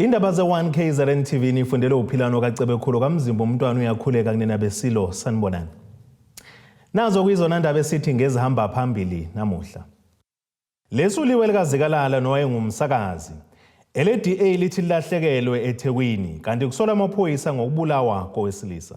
Indaba ze-1KZNTV ifundele uphilano kaCebekhulu kamzimba umntwana uyakhuleka kunina besilo sanibonani. Nazo kuyizona ndaba esithi ngezihamba phambili namuhla. Lesuliwe Nozikalala nowayengumsakazi. LDA Lithi Lilahlekelwe ETHEKWINI kanti kusola amaphoyisa ngokubulawa kowesilisa.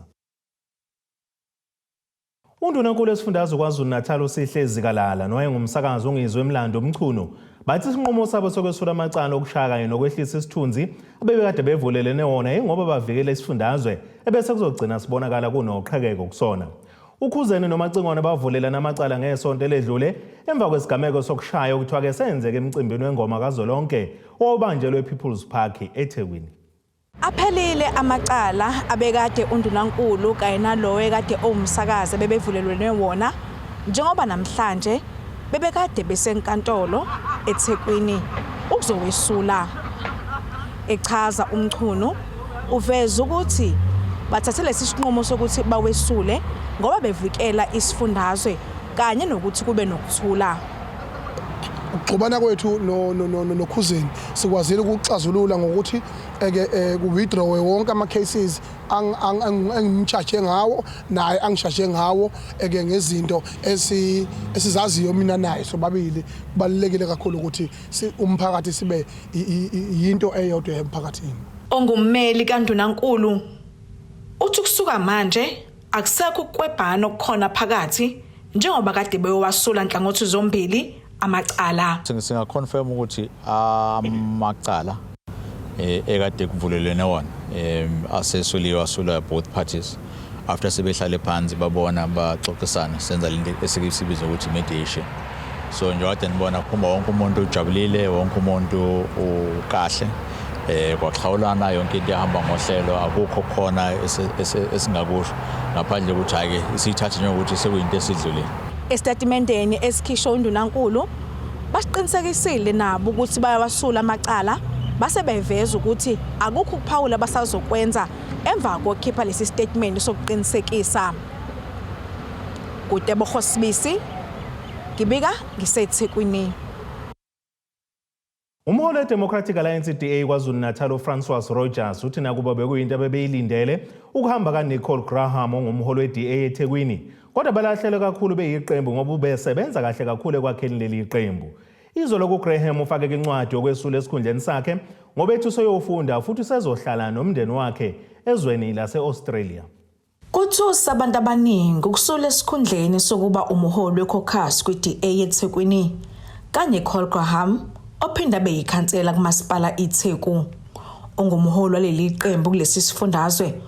Undunankulu esifundazwe KwaZulu-Natal uSihle Zikalala nowayengumsakazi ongizwe emlando umchuno bathi isinqumo sabo sokwesula amacala okushaya kanye nokwehlisa isithunzi abebekade bevulelene wona ingoba bavikela isifundazwe ebese kuzogcina sibonakala kunoqhekeko kusona. Ukhuzene nomacingwane bavulelana amacala ngesonto eledlule emva kwesigameko sokushaya okuthiwa ke senzeke emcimbini wengoma kazolonke owabanjelwe ePeople's Park eThekwini. Aphelile amacala abekade undunankulu kanye nalowo ekade owumsakazi bebevulelene wona njengoba namhlanje bebekade besenkantolo eThekwini ukuzowesula. Echaza umchuno uveza ukuthi bathathe lesi sinqumo sokuthi bawesule ngoba bevikela isifundazwe kanye nokuthi kube nokuthula. Ukuxubana kwethu nokhuzeni sikwazile ukuxazulula ngokuthi ku-withdraw wonke ama-cases angimcharge ngawo naye angisharge ngawo ngezinto esizaziyo mina naye sobabili. Kubalulekile kakhulu ukuthi umphakathi sibe yinto eyodwa emphakathini. Ongummeli kandunankulu uthi kusuka manje akusekho ukwebhana okukhona phakathi njengoba kade bewasula nhlangothi zombili amacala. Singaconfirm ukuthi amacala ekade kuvulelene wona asesuliwe wasula both parties after sebehlale phansi babona baxoxisana senza lento esikusibiza ukuthi mediation. So nje kade nibona kuma wonke umuntu ujabulile, wonke umuntu ukahle, kwaxhawulana yonke into yahamba ngohlelo, akukho khona esingakusho ngaphandle ukuthi ake isithathe njengokuthi sekuyinto esidlulile. Estatementeni esikhishwa undunankulu basiqinisekisile nabo ukuthi bayawasula amacala base beveza ukuthi akukho ukuphawula basazokwenza emva kokukhipha lesi statement sokuqinisekisa. Kude bokhosibisi ngibika ngiseThekwini. Umholi weDemocratic Alliance DA KwaZulu-Natal uFrancois Rogers uthi nakuba bekuyinto abebeyilindele ukuhamba kaNicole Graham ongumholi weDA eThekwini kodwa balahlele kakhulu beyiqembu ngoba ubesebenza kahle kakhulu ekwakheni leli qembu. Izolo kuGraham ufake incwadi yokwesula esikhundleni sakhe ngoba ethi useyofunda futhi usezohlala nomndeni wakhe ezweni lase-Australia. Kuthusa abantu abaningi ukusula esikhundleni sokuba umholi weCaucus kwi-DA eThekwini kaNicole Graham ophinda beyikhansela kumasipala iTheku. Ongumholi waleli qembu kulesi sifundazwe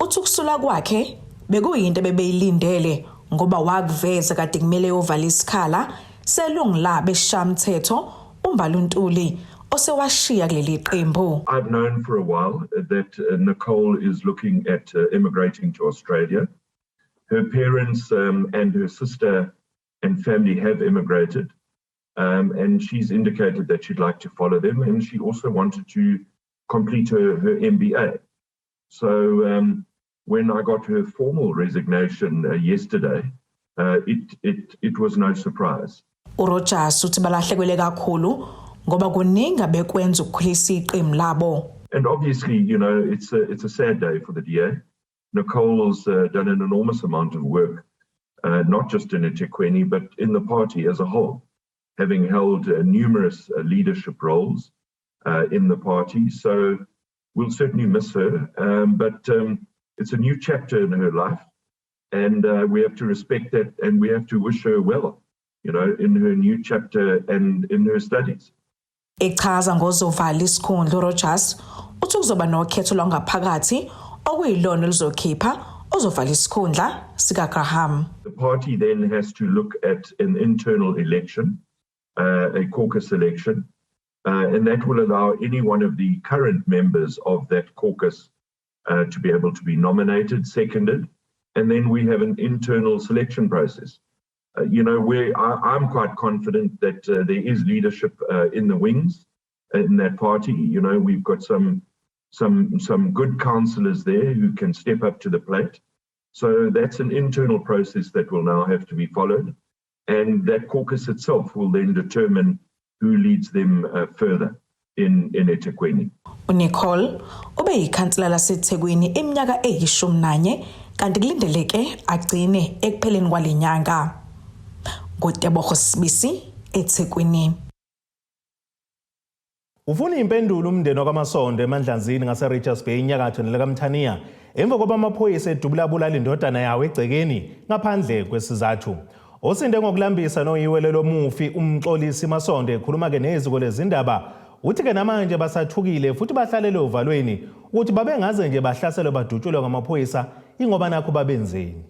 uthi ukusula kwakhe bekuyinto bebeyilindele ngoba wakuveza kade kumele yovala isikhala selungilaba eshamthetho uMbaluntuli osewashiya kuleli qembu. I've known for a while that Nicole is looking at immigrating to Australia. Her parents and her sister and family have immigrated. And she's indicated that she'd like to follow them, and she also wanted to complete her MBA. So when I got her formal resignation yesterday, it was no surprise. uRogers uthi balahlekelwe kakhulu ngoba kuningi abekwenza ukukhulisa iqembu labo. And obviously, you know, it's a sad day for the DA. Nicole's done an enormous amount of work, not just in ETHEKWINI, but in the party as a whole, having held numerous leadership roles in the party. So we'll certainly miss her, but it's a new chapter in her life, and we have to respect that, and we have to wish her well, you know, in her new chapter and in her studies. Echaza ngozovala isikhundla uRogers uthi kuzoba nokhetho lwangaphakathi okuyilona lizokhipha ozovala isikhundla sika Graham. The party then has to look at an internal election, a caucus election, and that will allow any one of the current members of that caucus to be able to be nominated, seconded, and then we have an internal selection process. You know, I'm quite confident that there is leadership in the wings in that party. You know, we've got some good councillors there who can step up to the plate. So that's an internal process that will now have to be followed. And that caucus itself will then determine who leads them further in ETHEKWINI. uNicole ube yikhansela laseThekwini iminyaka eyi11 kanti kulindeleke agcine ekupheleni kwalenyanga. Ngotebogo Sibisi, eThekwini. Ufuna impendulo umndeni wakwaMasonto eMandlanzini ngaseRichards Bay inyakatho nelakaMthaniya emva kokuba amaphoyisa edubulabulala indodana yawo egcekeni ngaphandle kwesizathu. Osinde ngokulambisa noyiwele lomufi umxolisi Masonto ekhuluma ke neziko lezindaba uthi ke namanje basathukile futhi bahlalele uvalweni ukuthi babengaze nje bahlaselwe badutshulwe ngamaphoyisa ingoba nakho babenzeni.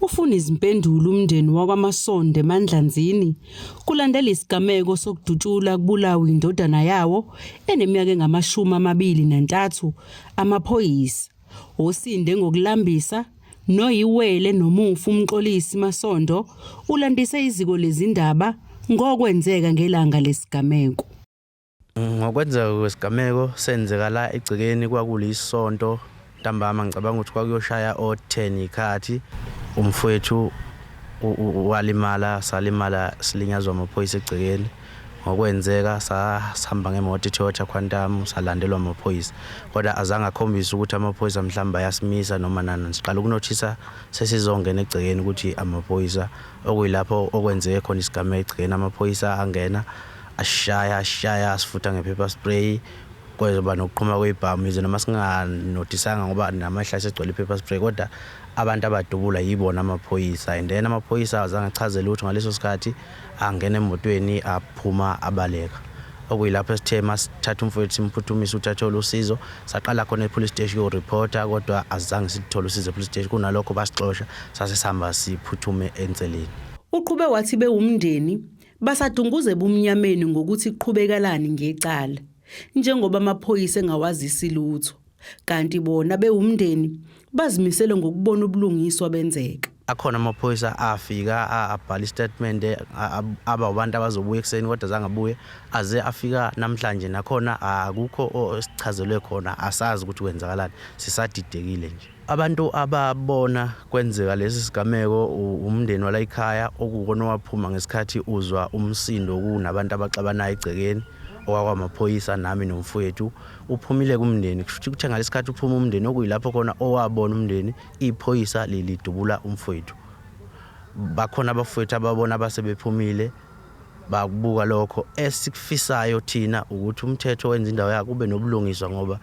Ufuna izimpendulo umndeni wakwaMasonto eMandlanzini kulandela isigameko sokudutshula kubulawa indodana yawo eneminyaka engama-23 amaphoyisa. Osinde ngokulambisa noyiwele nomufi umxolisi Masonto ulandise iziko lezindaba ngokwenzeka ngelanga lesigameko. Ngokwenzeka kwesigameko senzeka la egcekeni kwakulisonto ntambama ngicabanga ukuthi kwakuyoshaya o10 ikhathi umfowethu salimala silinyazwa amaphoyisa egcekeni. Ngokwenzeka sahamba ngemoto iToyota Quantum salandelwa amaphoyisa kodwa azange akhombise ukuthi amaphoyisa mhlamba yasimisa noma nani. Siqala ukunothisa sesizongena egcekeni ukuthi amaphoyisa okuyilapho okwenzeke khona isigameko egcekeni. Amaphoyisa angena ashaya asifutha ngepaper spray kwezoba nokuqhuma kwebhamu ize noma singanotisanga ngoba namahla segcwele ipaper spray kodwa abantu abadubula yibona amaphoyisa and then amaphoyisa azange achazele ukuthi ngaleso sikhathi angena emotweni aphuma abaleka. Okuyilapho esithema sithatha umfowethu simphuthumise uthathola usizo saqala khona epolice station yo reporter kodwa azange sithole usizo epolice station kunalokho basixosha sase sihamba siphuthume enseleni. Uqhube wathi bewumndeni basadunguze bumnyameni ngokuthi iqhubekalani ngecala njengoba amaphoyisa engawazisi lutho kanti bona bewumndeni bazimisele ngokubona ubulungiswa benzeka. Akhona amaphoyisa afika abhala istatement aba abantu abazobuya ekseni kodwa zangabuye aze afika namhlanje nakhona akukho esichazelwe khona asazi ukuthi kwenzakalani sisadidekile nje. Abantu ababona kwenzeka lesi sigameko umndeni wala ekhaya okukona waphuma ngesikhathi uzwa umsindo kunabantu abaxabanayo egcekeni okwakwamaphoyisa nami nomfowethu uphumile kumndeni kusho ukuthi ngalesikhathi uphuma umndeni okuyilapho khona owabona umndeni iphoyisa lilidubula umfowethu. Bakhona abafowethu ababona abasebephumile bakubuka lokho esikufisayo thina ukuthi umthetho wenza indawo yakhe kube nobulungiswa ngoba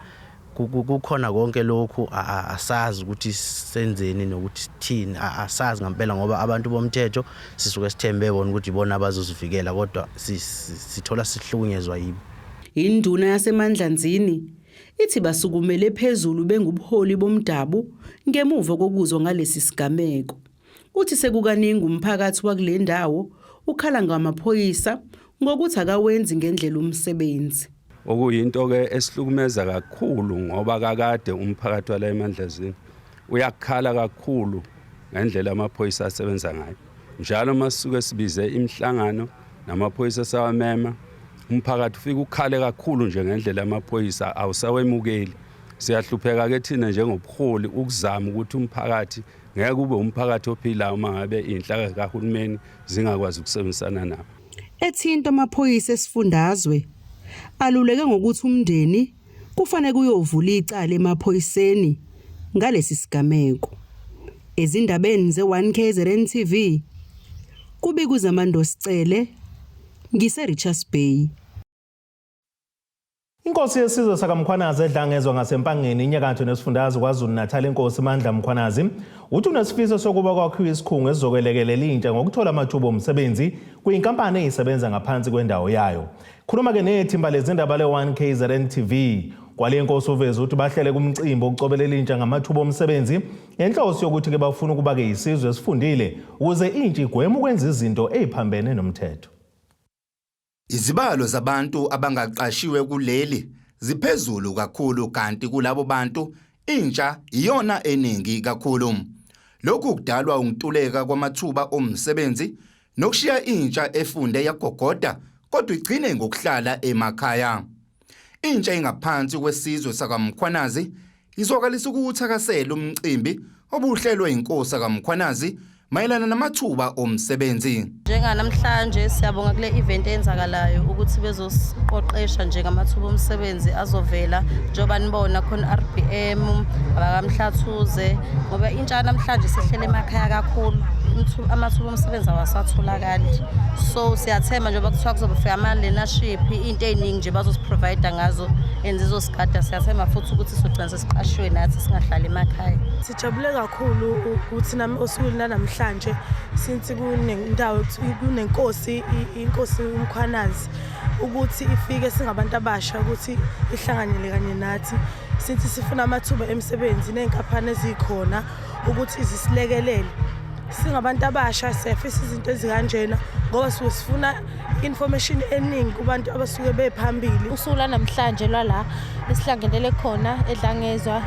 kukhona konke lokhu asazi ukuthi senzeni nokuthi thini asazi ngempela ngoba abantu bomthetho sisuke sithembe bona ukuthi ibona abazozivikela kodwa sithola sihlukunyezwa yibo. Induna yaseMandlanzini ithi basukumele phezulu bengubuholi bomdabu ngemuva kokuzwa ngalesi sigameko. Uthi sekukaningi umphakathi wakule ndawo ukhala ngamaphoyisa ngokuthi akawenzi ngendlela umsebenzi. Okuyinto ke esihlukumeza kakhulu ngoba kakade umphakathi wala eMandlanzini uyakhala kakhulu ngendlela amaphoyisa asebenza ngayo. Njalo masuke sibize imihlangano namaphoyisa sawamema umphakathi ufika ukhale kakhulu nje ngendlela amaphoyisa awusawemukeli. Siyahlupheka ke thina njengobuholi ukuzama ukuthi umphakathi ngeke kube umphakathi ophilayo uma ngabe inhlaka kahulumeni zingakwazi ukusebenzisana nabo. Ethinto amaphoyisa esifundazwe aluleke ngokuthi umndeni kufanele kuyovula icala emaphoyiseni ngalesi sigameko. Ezindabeni ze1KZNTV kubikuza Amando Sicele ngiseRichards Bay. Inkosi yesizwe sakaMkhwanazi edlangezwa ngasempangeni inyakatho nesifundazwe KwaZulu-Natal inkosi Mandla Mkhwanazi uthi unesifiso sokuba kwakhiwe isikhungo esizokwelekelela intsha ngokuthola amathuba omsebenzi kuyinkampani eyisebenza ngaphansi kwendawo yayo. Khuluma ke nethimba lezindaba le1KZNTV kwale nkosi uveza ukuthi bahlele kumcimbi okucobelela intsha ngamathuba omsebenzi enhloso yokuthi ke bafuna ukuba ke isizwe esifundile ukuze intsha igweme ukwenza izinto eziphambene nomthetho. Izibalo zabantu abangaqashiwe kuleli ziphezulu kakhulu kanti kulabo bantu intsha iyona eningi kakhulu. Lokhu kudalwa ukuntuleka kwamathuba omsebenzi nokushiya intsha efunde yagogoda kodwa igcine ngokuhlala emakhaya. Intsha ingaphansi kwesizwe sakaMkhwanazi izokalisa ukuthakasela umcimbi obuhlelwe inkosi sakaMkhwanazi mayelana namathuba omsebenzi. Njenganamhlanje siyabonga kule event eyenzakalayo ukuthi bezosiqoqesha njengamathuba omsebenzi azovela njengoba nibona khona RBM abakamhlathuze ngoba intsha namhlanje sihlele emakhaya kakhulu amathuba omsebenzi awasatholakali. So siyathemba njengoba kuthiwa kuzofika ama-learnership into eziningi nje bazosiprovide ngazo enzizosigada. Siyathemba futhi ukuthi sogcina sesiqashiwe nathi singahlali emakhaya. Sijabule kakhulu ukuthi nami osukwini namhlanje since kunendawo kunenkosi inkosi uMkhwanazi ukuthi ifike singabantu abasha ukuthi ihlanganele kanye nathi since sifuna amathuba emsebenzi nenkampani ezikhona ukuthi izisilekelele singabantu abasha siyafisa izinto ezikanjena ngoba sifuna information eningi kubantu abasuke bephambili. Usuku namhlanje lwala esihlanganele khona eDlangezwa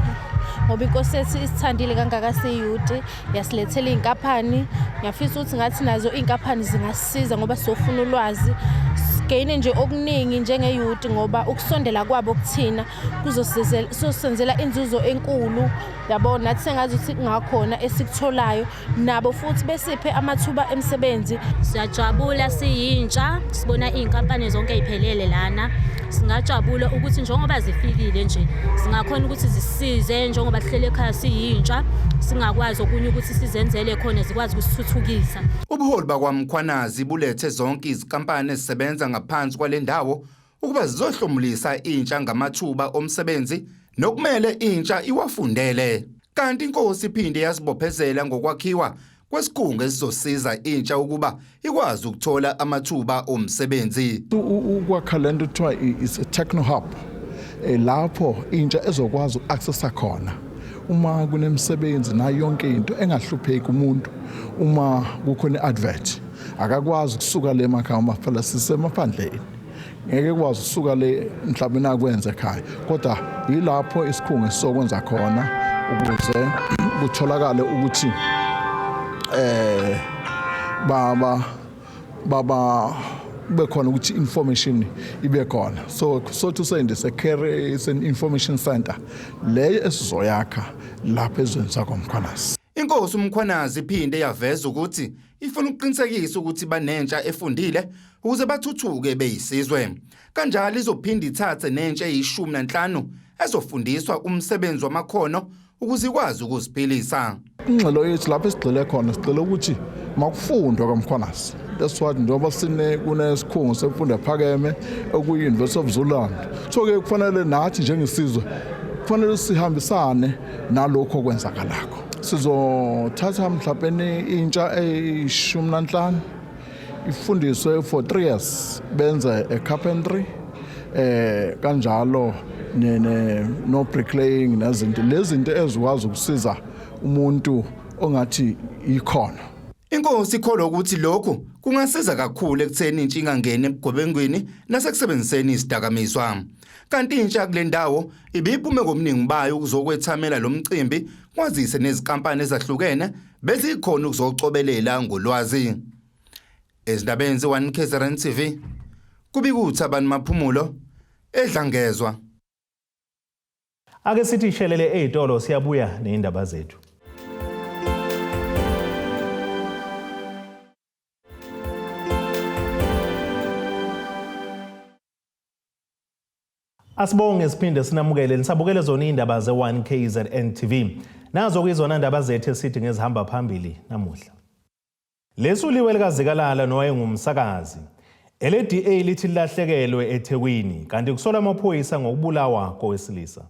ngoba inkosi yethu isithandile kangaka siyuti yasilethela inkampani. Ngiyafisa ukuthi ngathi nazo inkampani zingasisiza ngoba sofuna ulwazi sigayine nje okuningi njengeyuti ngoba ukusondela kwabo kuthina kuzosenzela inzuzo enkulu. Yabona nathi sengazi ukuthi kungakhona esikutholayo nabo futhi besiphe amathuba emsebenzi. Siyajabula siyintsha sibona inkampani zonke eziphelele lana. Singajabula ukuthi njengoba zifikile nje singakhona ukuthi zisize njengoba sihlele ekhaya siyintsha singakwazi okunye ukuthi sizenzele khona zikwazi ukusithuthukisa. Ubuholi bakwaMkhwanazi bulethe zonke izinkampani ezisebenza ngaphansi kwale ndawo ukuba zizohlomulisa intsha ngamathuba omsebenzi nokumele intsha iwafundele. Kanti inkosi iphinde yasibophezela ngokwakhiwa kwesikhungo esizosiza intsha ukuba ikwazi ukuthola amathuba omsebenzi. Ukwakha lento kuthiwa is a techno hub lapho intsha ezokwazi ukuaccessa khona uma kunemsebenzi nayo yonke into engahlupheki umuntu. Uma kukhona advert akakwazi ukusuka le emakhaya amaphela sisemaphandleni ngeke kwazi ukusuka le mhlawumbe nakwenza ekhaya kodwa yilapho isikhungo esizokwenza khona ukuze kutholakale ukuthi baba bekhona ukuthi information ibe khona. So to say this is an information center le esizoyakha lapha ezweni sakoMkhwanazi. Inkosi uMkhwanazi iphinde yaveza ukuthi ifuna ukuqinisekisa ukuthi banentsha efundile ukuze bathuthuke beyisizwe. Kanjalo izophinda ithathe nentsha eyi15 ezofundiswa umsebenzi wamakhono ukuze ikwazi ukuziphilisa. Ingxelo yethu lapha esigxile khona sigxile ukuthi makufundwe kaMkhwanazi. That's what njengoba kunesikhungo semfundo ephakeme okuyi-University of Zululand. So ke kufanele nathi njengesizwe kufanele sihambisane nalokho okwenzakalako. Sizothatha mhlawumbe intsha eyi15 ifundiswe for 3 years benze carpentry kanjalo no bricklaying nezinto lezinto ezikwazi ukusiza umuntu ongathi ikhona. Inkosi ikholwa ukuthi lokhu kungasiza kakhulu ekutheni intsha ingangeni ebugebengwini nasekusebenziseni izidakamizwa. Kanti intsha kule ndawo ibiphume ngomningi bayo ukuzokwethamela lo mcimbi kwazise nezinkampani ezahlukene bese ikhona ukuzocobelela ngolwazi. Ezindabeni ze1KZNTV kubikuthi abantu maphumulo eDlangezwa. Ake sithi ishelele ezitolo siyabuya neindaba zethu. Asibonge siphinde sinamukele nisabukele zona indaba ze1KZNTV. Nazo kuyizona indaba zethu esithi ngezihamba phambili namuhla. Lesuliwe Elikangizwe noyengumsakazi. LDA lithi Lilahlekelwe eThekwini kanti kusola amaphoyisa ngokubulawa kowesilisa.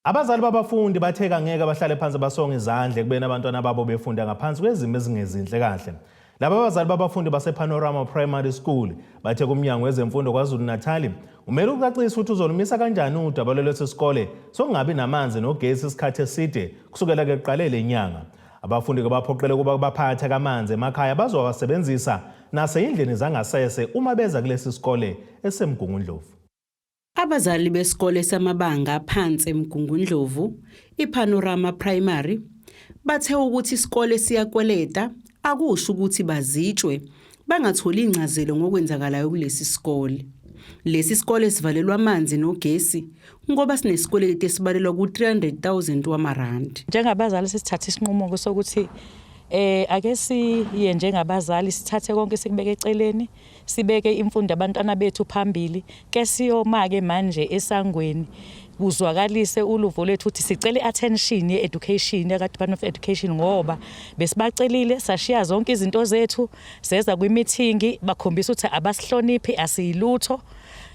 Abazali babafundi batheka ngeke bahlale phansi basonga izandla ekubeni abantwana babo befunda ngaphansi kwezimo ezingezinhle kahle. Laba abazali babafundi basePanorama Primary School bathe kumnyango wezemfundo kwaZulu-Natal umele ukucacisa ukuthi uzolumisa kanjani udaba lwalesi sikole sokungabi namanzi nogesi isikhathi eside kusukela ke kuqalele inyanga. Abafundi ke baphoqelwe kuba baphathe kamanzi emakhaya bazowasebenzisa naseyindlini zangasese uma beza kulesi sikole esemgungundlovu. Abazali besikole samabanga phansi eMgungundlovu, iPanorama Primary, bathe ukuthi isikole siyakweleta akusho ukuthi bazitshwe bangatholi incazelo ngokwenzakalayo kulesi sikole. Lesi sikole sivalelwa amanzi nogesi ngoba sinesikweleti esibalelwa ku300,000 wamarandi. Njengabazali sisithatha isinqumo sokuthi ake siye njengabazali sithathe konke sikubeke eceleni, sibeke imfundo abantwana bethu phambili, ke siyoma ke manje esangweni kuzwakalise uluvo lethu ukuthi sicele attention ye-education yaka-Department of Education ngoba besibacelile sashiya zonke izinto zethu seza kwi-meeting bakhombisa ukuthi abasihloniphi asiyilutho.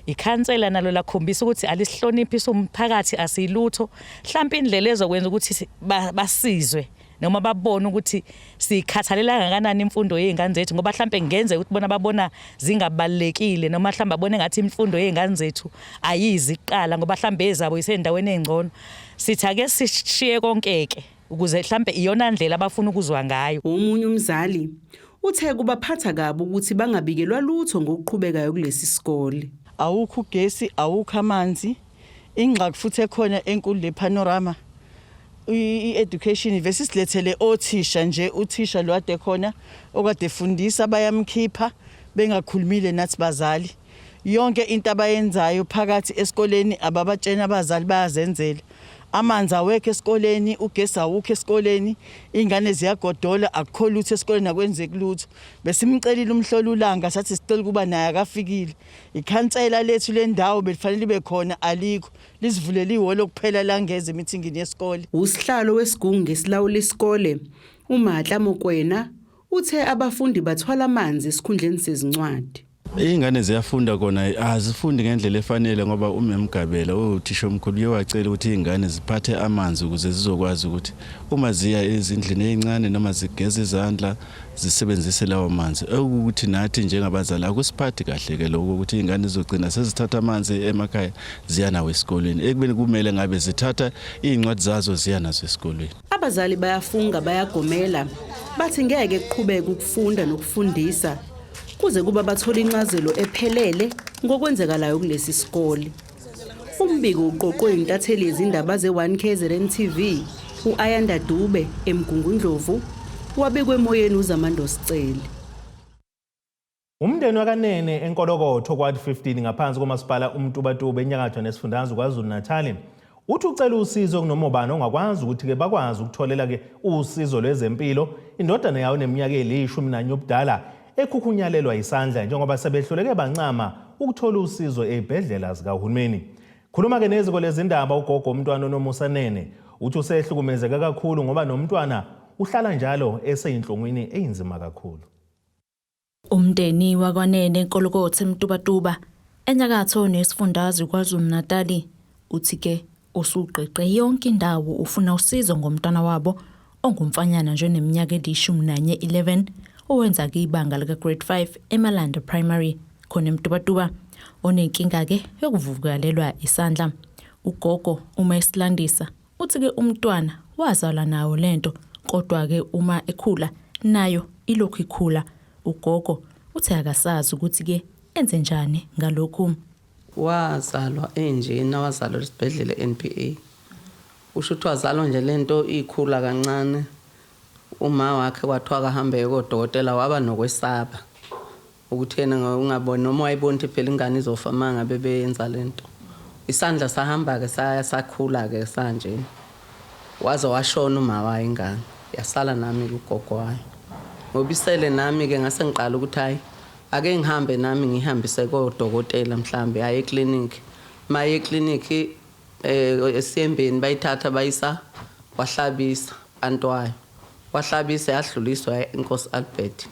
Ikhansela nalo lakhombisa ukuthi alisihloniphi somphakathi asiyilutho. Mhlawumbe indlela ezokwenza ukuthi basizwe noma babone ukuthi sikhathalela kangakanani imfundo yezingane zethu ngoba mhlawumbe ngenze ukuthi bona babona zingabalekile noma mhlawumbe babone ngathi imfundo yezingane zethu ayiziqala ngoba mhlawumbe ezabo isendaweni engcono. Sithi ake sishiye konkeke ukuze mhlawumbe iyona ndlela abafuna ukuzwa ngayo. Omunye umzali uthe kubaphatha kabi ukuthi bangabikelwa lutho ngokuqhubekayo kulesi sikole. Awukho ugesi, awukho amanzi, ingxaki futhi ekhona enkulu lePanorama. I-education versus lethele othisha nje, uthisha lo ade khona okade efundisa bayamkhipha bengakhulumile nathi bazali. Yonke into abayenzayo phakathi esikoleni ababatshena abazali bayazenzela. Amanzi awekho esikoleni, ugesi awukho esikoleni, ingane ziyagodola akukho lutho esikoleni akwenzeki lutho. Besimcelile umhlolo ulanga sathi sicela kuba naye akafikile. Ikhansela lethu lendawo belifanele libe khona alikho. Lisivulele ihholo kuphela la ngeze meetingini yesikole. Usihlalo wesigungu esilawula isikole, uMahla Mokwena, uthe abafundi bathwala amanzi esikhundleni sezincwadi. Ingane ziyafunda kona azifundi ngendlela efanele ngoba uMgabela uthisha omkhulu uyewacela ukuthi izingane ziphathe amanzi ukuze zizokwazi ukuthi uma ziya ezindlini ezincane noma zigeze izandla zisebenzise lawo manzi. Ukuthi nathi njengabazali akusiphathi kahle ke lokho ukuthi izingane zizogcina sezithatha amanzi emakhaya ziya nawo esikoleni. Ekubeni kumele ngabe zithatha izincwadi zazo ziya nazo esikoleni. Abazali bayafunga bayagomela bathi ngeke kuqhubeke ukufunda nokufundisa kuze kuba bathola incazelo ephelele ngokwenzekalayo kulesi sikole. Umbiko uqoqwe intatheli yezindaba ze1KZNTV uAyanda Dube eMgungundlovu wabekwe emoyeni uZamando Sicele. Umndeni wakaNene eNkolokotho kwadi 15 ngaphansi komasipala uMtubatuba enyakatho nesifundazwe KwaZulu-Natal uthi ucela usizo kunomobani ongakwazi ukuthi ke bakwazi ukutholela ke usizo lwezempilo indodana yawo neminyaka eli-11 ubudala ekhukhunyalelwa isandla njengoba sebehluleke bancama ukuthola usizo ezibhedlela zikahulumeni. Khuluma ke neziko lezindaba ugogo umntwana uNomusa Nene uthi usehlukumezeka kakhulu ngoba nomntwana uhlala njalo eseyinhlungwini eyinzima kakhulu. Umndeni wakwaNene eNkolokotho eMtubatuba enyakatho nesifundazwe KwaZulu-Natal uthi ke usuqeqe yonke indawo ufuna usizo ngomntwana wabo ongumfanyana nje neminyaka eli-11 11 owenza ke ibanga lika grade 5 eMalanda Primary khona eMtubatuba onenkinga ke yokuvukalelwa isandla. Ugogo uma esilandisa uthi ke umntwana wazalwa nawo lento kodwa ke uma ekhula nayo ilokhu ikhula. Ugogo uthi akasazi ukuthi ke enze njani ngalokhu. Wazalwa enjena wazalwa esibhedlela NPA. Usho ukuthi wazalwa nje lento ikhula kancane. Uma wakhe kwathiwa kahambe kodokotela waba nokwesaba ukuthi yena ungaboni noma wayibona ukuthi phela ingane izofa mangabe beyenza lento. Isandla sahamba ke sakhula ke sanje. Waze washona uma waye ingane. Yasala nami ugogo wayo. Ngobisele nami ke ngase ngiqala ukuthi hayi ake ngihambe nami ngihambise kodokotela mhlambe aye eclinic. Maye eclinic esembeni bayithatha bayisa wahlabisa antwayo. Wahlabisa yadluliswa eNkosi Albert.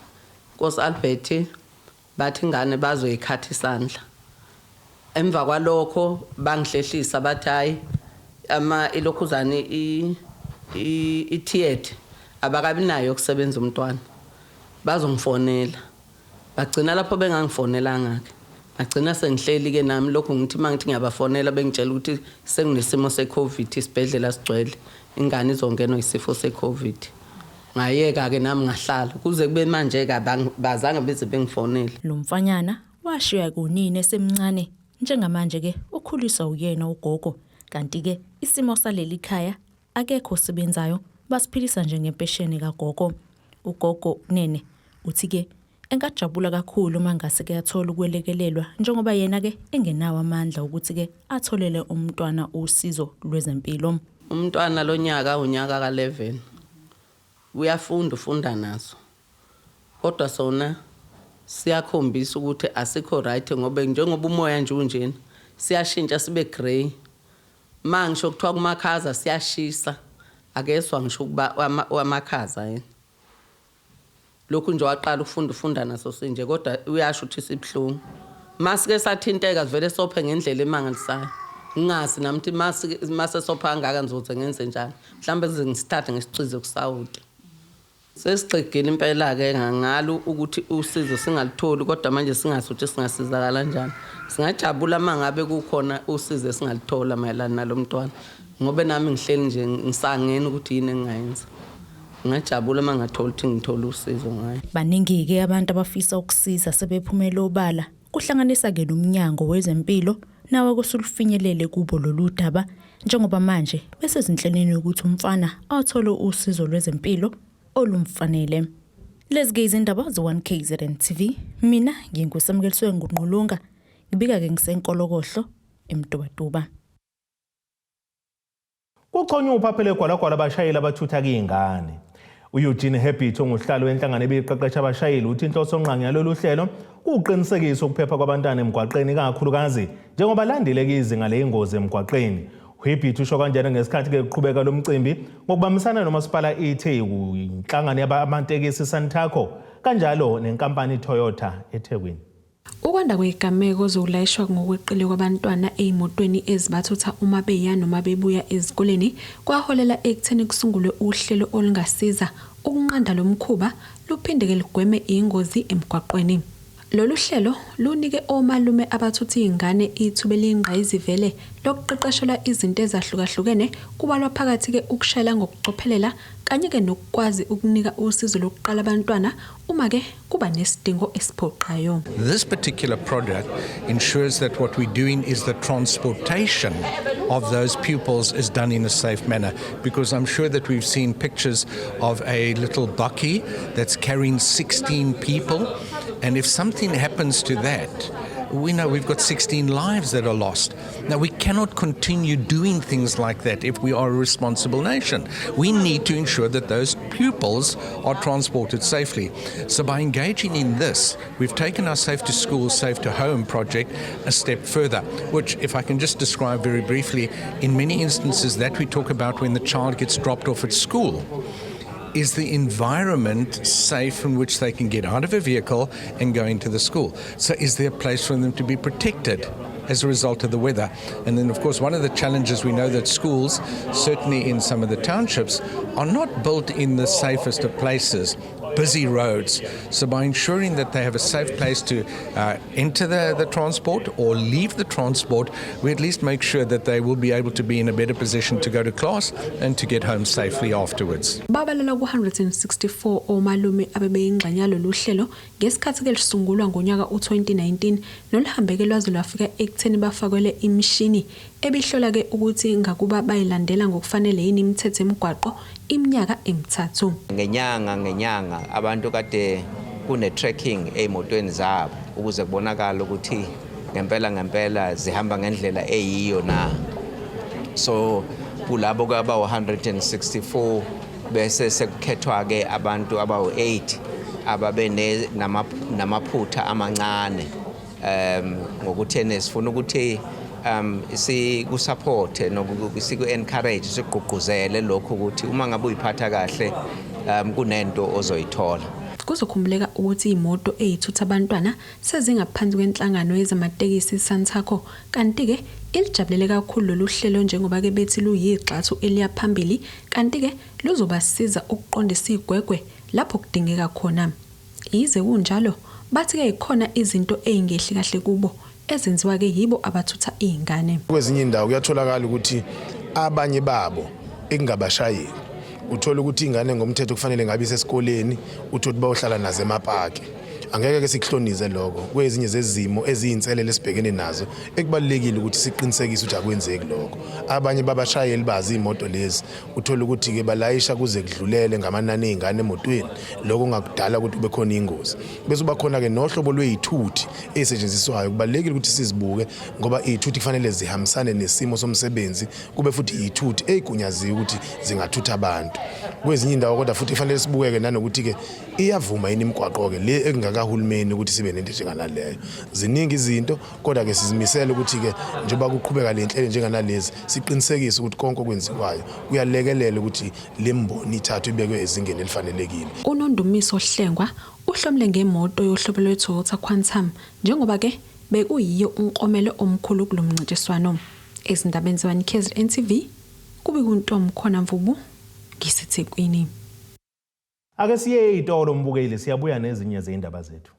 Nkosi Albert bathi ingane bazoyikhatha isandla. Emva kwalokho bangihlehlisa bathi hayi ilokhuzane itheatre abakabi nayo ukusebenza umntwana. Bazongifonela. Bagcina lapho bengangifonelanga ke. Bagcina sengihleli ke nami lokho ngithi mangithi ngiyabafonela bengitshela ukuthi senginesimo seCovid isibhedlela sigcwele. Ingane izongenwa isifo seCovid. Ngayeka ke nami ngahlala kuze kube manje ke bazange beze bengifonele. Lo mfanyana washiya kunini esemncane njengamanje ke ukhuliswa uyena ugogo kanti ke isimo saleli khaya akekho osebenzayo basiphilisa nje ngempesheni kagogo. Ugogo Nene uthi ke engajabula kakhulu mangase ke athola ukwelekelelwa njengoba yena ke engenawo amandla ukuthi ke atholele umntwana usizo lwezempilo. Umntwana lo nyaka unyaka ka11. ufunda naso kodwa sona siyakhombisa ukuthi asikho right ngoba njengoba umoya nje unjena siyashintsha sibe grey mangisho kuthiwa kumakhaza siyashisa akezwa ngisho kuba amakhaza lokhu nje waqala ufunda naso sinje kodwa uyasho ukuthi sibhlungu masike sathinteka vele sophe ngendlela emangalisayo ngazi namthi mase sopha angaka ngizothi ngenze njani mhlambe ngisithathe ngesicizo kusawuti sesigcigile impela ke ngalo ukuthi usizo singalitholi kodwa manje singasuthi singasizakala kanjani singajabula mangabe kukhona usizo singalithola mayelana nalomntwana ngoba nami ngihleli nje ngisangena ukuthi yini engayenza ngajabula mangathola ukuthi ngithola usizo ngayo. Baningi ke abantu abafisa ukusiza sebephumela obala kuhlanganisa ke nomnyango wezempilo nawe kusulifinyelele kubo lolu daba njengoba manje bese izinhlelweni ukuthi umfana athole usizo lwezempilo olumfanele. Lezi izindaba ze1KZNTV mina ngingusamukeliswe nguNqulunga ngibika ke ngisenkolokohlo eMtubatuba. Kuchonywa uphaphele gwalagwala abashayeli abathutha kuyingane. uEugene Habit onguhlalo wenhlangano ebiqeqesha abashayeli uthi inhloso onqangi yalolu hlelo kuqinisekisa ukuphepha kwabantwana emgwaqeni kakhulukazi njengoba landileke izinga leingozi emgwaqeni. Habit usho kanjalo ngesikhathi ke kuqhubeka lomcimbi ngokubambisana nomasipala ETHEKWINI, inhlangano yabantekisi Santaco kanjalo nenkampani Toyota eThekwini. Ukwanda kwegameko zokulayishwa ngokweqile kwabantwana ezimotweni ezibathutha uma beya noma bebuya ezikoleni kwaholela ekutheni kusungulwe uhlelo olungasiza ukunqanda lomkhuba luphinde ke ligweme ingozi emgwaqweni. Lolu hlelo lunike omalume abathuthi izingane ithuba elingqayizivele lokuqeqeshelwa izinto ezahlukahlukene kubalwa phakathi ke ukushayela ngokucophelela kanye ke nokukwazi ukunika usizo lokuqala abantwana uma ke kuba nesidingo esiphoqayo. This particular product ensures that what we're doing is the transportation of those pupils is done in a safe manner, because I'm sure that we've seen pictures of a little bakkie that's carrying 16 people, and if something happens to that, we know we've got 16 lives that are lost. Now, we cannot continue doing things like that if we are a responsible nation. We need to ensure that those pupils are transported safely. So by engaging in this, we've taken our Safe to School, Safe to Home project a step further, which, if I can just describe very briefly, in many instances that we talk about when the child gets dropped off at school. Is the environment safe in which they can get out of a vehicle and go into the school? So is there a place for them to be protected as a result of the weather? And then, of course, one of the challenges we know that schools, certainly in some of the townships, are not built in the safest of places, busy roads. So by ensuring that they have a safe place to enter the transport or leave the transport, we at least make sure that they will be able to be in a better position to go to class and to get home safely afterwards. Babalala ku-164 omalume abebeyingxanya lolu hlelo ngesikhathi ke lisungulwa ngonyaka u2019 noluhambeke lwaze lwafika ekutheni bafakwele imishini ebihlola ke ukuthi ngakuba bayilandela ngokufanele yini imithetho emigwaqo iminyaka emithathu. Ngenyanga abantu kade kune tracking ezimotweni zabo ukuze kubonakala ukuthi ngempela zihamba ngendlela eyiyo na. So kulabo kwaba 164 bese sekukhethwa ke abantu abawu8 ababe namaphutha amancane ngokuthi sifuna ukuthi sikusupport siku-encourage sigqugquzele lokho ukuthi uma ngabe uyiphatha kahle kunento ozoyithola. Kuzokhumbuleka ukuthi imoto ezithutha abantwana sezingaphansi kwenhlangano yezamatekisi Santaco kanti ke ilijabulele kakhulu lolu hlelo njengoba ke bethi luyixathu eliyaphambili kanti ke luzobasiza ukuqondisa igwegwe lapho kudingeka khona. Yize kunjalo bathi ke ikhona izinto ezingehli kahle kubo ezenziwa ke yibo abathutha izingane. Kwezinye indawo kuyatholakala ukuthi abanye babo ekungabashayeli uthola ukuthi ingane ngomthetho kufanele ngabe isesikoleni uthi bayohlala nazo emapaki. angeke ke sikuhlonize lokho kwezinye zezimo eziyinselele esibhekene nazo ekubalekile ukuthi siqinisekise ukuthi akwenzeki lokho abanye babashayeli bazi imoto lezi uthola ukuthi ke balayisha kuze kudlulele ngamanani ezingane emotweni lokho ngakudala ukuthi kube khona ingozi bese uba khona ke nohlobo lwezithuthi ezisetshenziswayo kubalekile ukuthi sizibuke ngoba izithuthi kufanele zihambisane nesimo somsebenzi kube futhi izithuthi ezigunyaziwe ukuthi zingathutha abantu kwezinye indawo kodwa futhi kufanele sibukeke nanokuthi ke iyavuma yini imigwaqo ke le engakahulumeni ukuthi sibe nento njenganaleyo ziningi izinto kodwa ke sizimisela ukuthi ke njengoba kuqhubeka le nhlelo njenganalezi siqinisekise ukuthi konke okwenziwayo kuyalekelela ukuthi le mboni ithathu ibekwe ezingeni elifanelekile. uNondumiso Hlengwa uhlomle ngemoto yohlobo lweToyota Quantum njengoba ke bekuyiyo unkomelo omkhulu kulomncintiswano. Ezindabeni ze-1KZNTV kube kuntombi khona Mvubu ngiseThekwini. Ake siye itolo mbukeli siyabuya nezinye zeindaba zethu.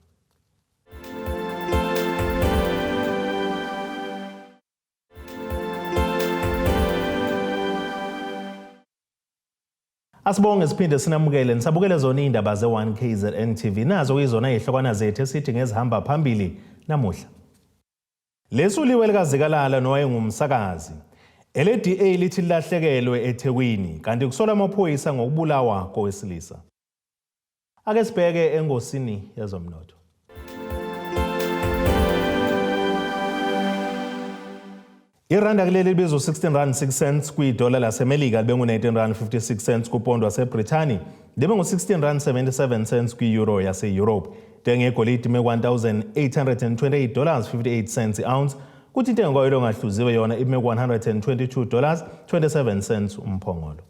Asibonge siphinde sinamukele nisabukele zona indaba ze-1KZNTV nazo izona izihlokwana zethu esithi ngezihamba phambili namuhla. Lesuliwe Elikangizwe nowayengumsakazi LDA Lithi Lilahlekelwe eThekwini kanti kusola amaphoyisa ngokubulawa kowesilisa. Ake sibheke engosini yezomnotho. Iranda kuleli libizo 16.06 cents kwi-dollar laseMelika libe ngu-19.56 cents kupondo waseBrithani libe ngu-16.77 cents kwi-euro yase-Europe. Intengo yegolide ime $1,828.58 i-ounce kuthi intengo yoyilo engahluziwe yona ime $122.27 umphongolo.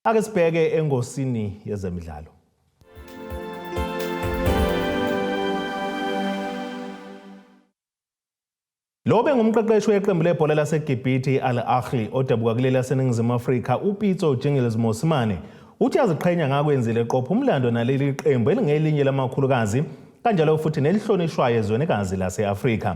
Ake sibheke engosini yezemidlalo. Lobe ngumqeqeshi weqembu lebhola laseGibhithe Al-Ahli odabuka kuleli laseNingizimu Afrika uPitso Jingles Mosimane uthi aziqhenya ngakwenzile eqopha umlando naleli qembu elingelinye lamakhulukazi kanjalo futhi nelihlonishwayo ezwenikazi lase-Afrika.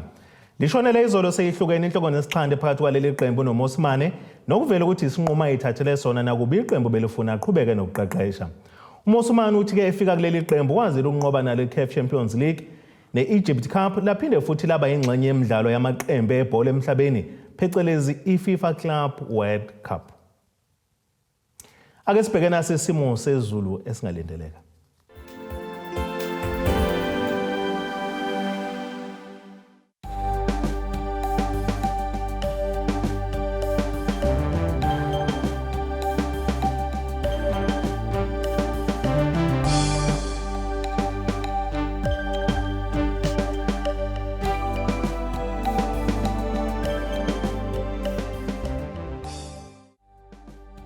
Lishonele izolo seyihlukene inhloko nesixhande phakathi kwaleli qembu noMosimane nokuvela ukuthi isinqumo ayithathele sona nakuba iqembu belifuna aqhubeke nokuqeqesha. uMosimane uthi ke efika kuleli qembu wazile ukunqoba nale CAF Champions League ne-Egypt Cup laphinde futhi laba yingxenye yemidlalo yamaqembu ebhola emhlabeni phecelezi iFIFA Club World Cup. Ake sibheke nasesimo sezulu esingalindeleka.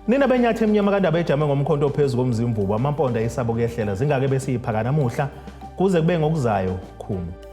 Nina benyathe emnyama kandaba ejame ngomkhonto ophezulu komzimvubu amamponda isabo kuyehlela zingake besiyiphaka namuhla kuze kube ngokuzayo khulu.